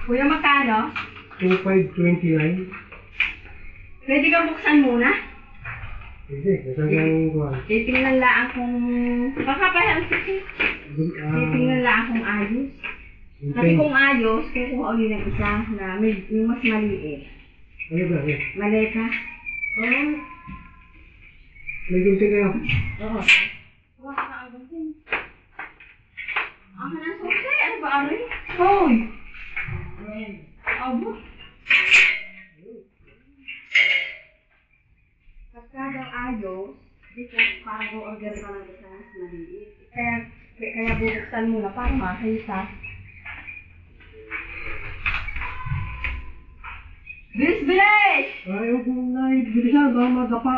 Kuya, magkano? 2,529. Pwede ka buksan muna? Hindi, kasagang kuwan. Titingnan lang kung... Kakapahal kasi. Titingnan lang kung ayos. Kasi kung ayos, kukuha ulit ng isa na may yung mas maliit. Ano ba? Maleta. May gunting kayo? Oo. Huwag ka ang gunting. Ang hanang sukse, ano ba aray? Hoy! Abo. Pagka daw ayos, parang go-order ka lang sa mas maliit. Kaya bubuksan mo na para makita. Bilis, bilis! Ayaw ko na bilisan, baka madapa.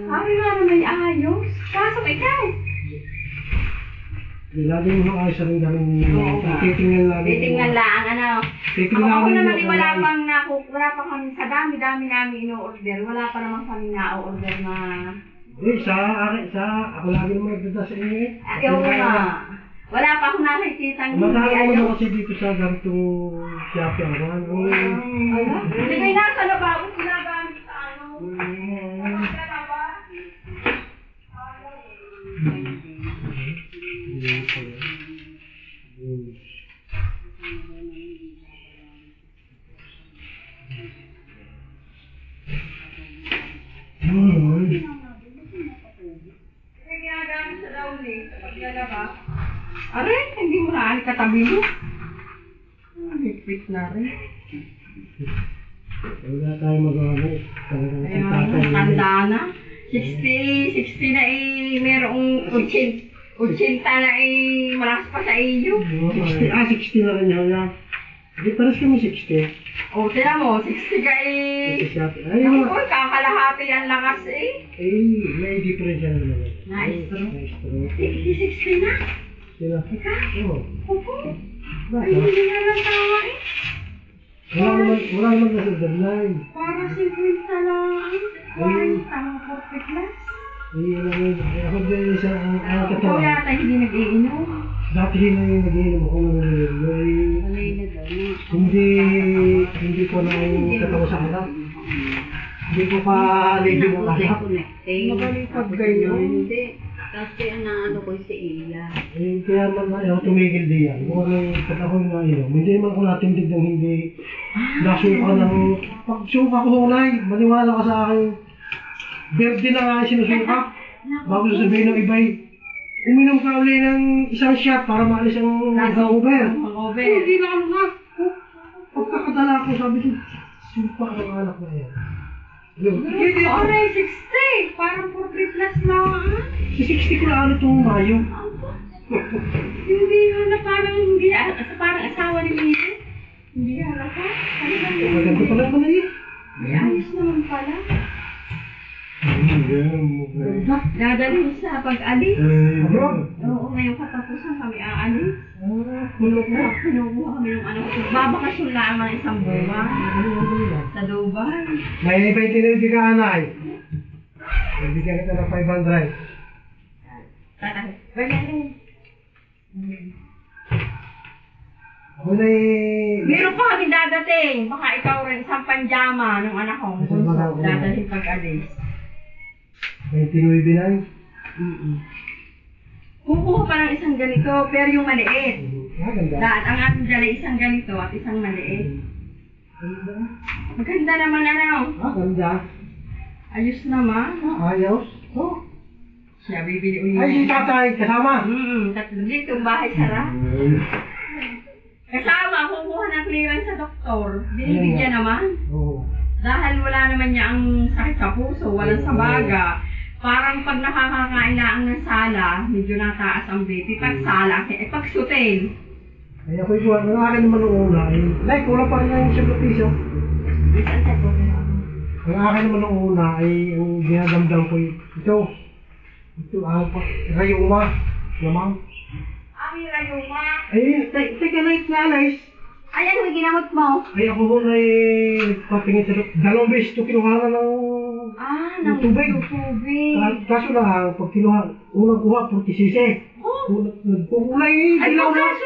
Sabi nga na may ayos. Pasok ikaw. Lagi mo maayos rin galing. Titingnan lang. Titingnan lang, ano. Titingnan Ako lang. naman wala pa kami sa dami-dami namin ino-order. Wala pa naman kami na-order na... Ako lagi naman nagdada sa inyo eh. Ayaw mo na. Wala pa akong nakikita ng hindi Matalo ayos. naman kasi dito sa ganitong Shopee ako. Hindi kayo nasa lababo sinagamit sa ano. Sa lababo. Ginagamit sa downy, sa paglalaba. Aray, hindi mo naan katabi mo. Higpit na rin. Wala tayo mag-ano. Ayun, tanda na. 60 na merong 80 na malas pa sa iyo. 60 na rin yan. Hindi, pares kami 60. O, tinan mo, 60 ka Ayun. Ako, kakalahati ang lakas May difference yan naman. Na-stroke. 60 Na-stroke. na? Sila? Oo. Opo. Ay, hindi nga lang tawa Wala naman nasa deadline. Para 50 lang. 40 plus. Ako din sa Ikaw katawa. yata hindi nag-iinom. Dati na yung nag-iinom ako ng Alay na daw. hindi ko na yung katawa sa anak. Hindi ko pa libre ng anak. Mabalipag ganyan. Hindi. Kasi ano ko si Iya. Kaya naman ako tumigil diyan. Kung ano pag ako yung nainom, hindi naman ako natindig ng hindi nasuka ng... Pag suka ko ulay, maniwala ka sa akin. Birthday na nga sinusuka. Bago sasabihin ng iba'y, uminom ka ulit ng isang shot para maalis ang hangover. Hindi na ano nga. Pagkakadala ko, sabi ko, suka ka ng anak na yan. Aray, 60! Parang 40 plus lang. Si 60 ko na itong Mayo. Hindi yun na parang asawa ni Mito. Hindi halata. Maganda pala pala yun. Ayos naman pala. Ganda. Dadalhin sa pag-alis. Abroad? Oo, ngayong katapusan kami aalis. Kinukuha kami ng anak ko. Babakasyon lang ng isang buwan. Sa Dubai. May 29 ka anay. Bibigyan kita ng 500. Ganyan. Ako na Meron pa kami dadating. Baka ikaw rin isang panjama ng anak ko. Dadalhin pag-alis. 29 na. Kukuha pa ng isang ganito, pero yung maliit. Ganda. Dahil ang ating dala isang ganito at isang maliit. Ganda. Maganda naman ano. Ganda. Ayos naman. Ayos. Oh. Siya bibili ulit. Ay, si tatay, kasama. Tatlo dito, bahay sara. Kasama, kukuha ng clearance sa doktor. Binibigyan naman. Oo. Dahil wala naman niya ang sakit sa puso, walang sa baga. Parang pag nakakakain lang ng sala, medyo nataas ang BP. Pag sala, pag sutil. Ay, ako'y buwan. Ang akin naman noong una, like, kulang pa rin yung 7 piso. Isang second. Ang akin naman noong una ay ang dinadamdam ko ito. Ito, rayuma. Lamang. Ang rayuma. Ay, teka, like, nalis. Ay, ano yung ginamot mo? Ay ako ho na nagpatingin sa dalawang beses ito kinuha ng Ng tubig. tubig. Kaso lang, pag kinuha, unang kuha, 40 cc. Oh. Nagpukulay, Ay, dilaw na. kaso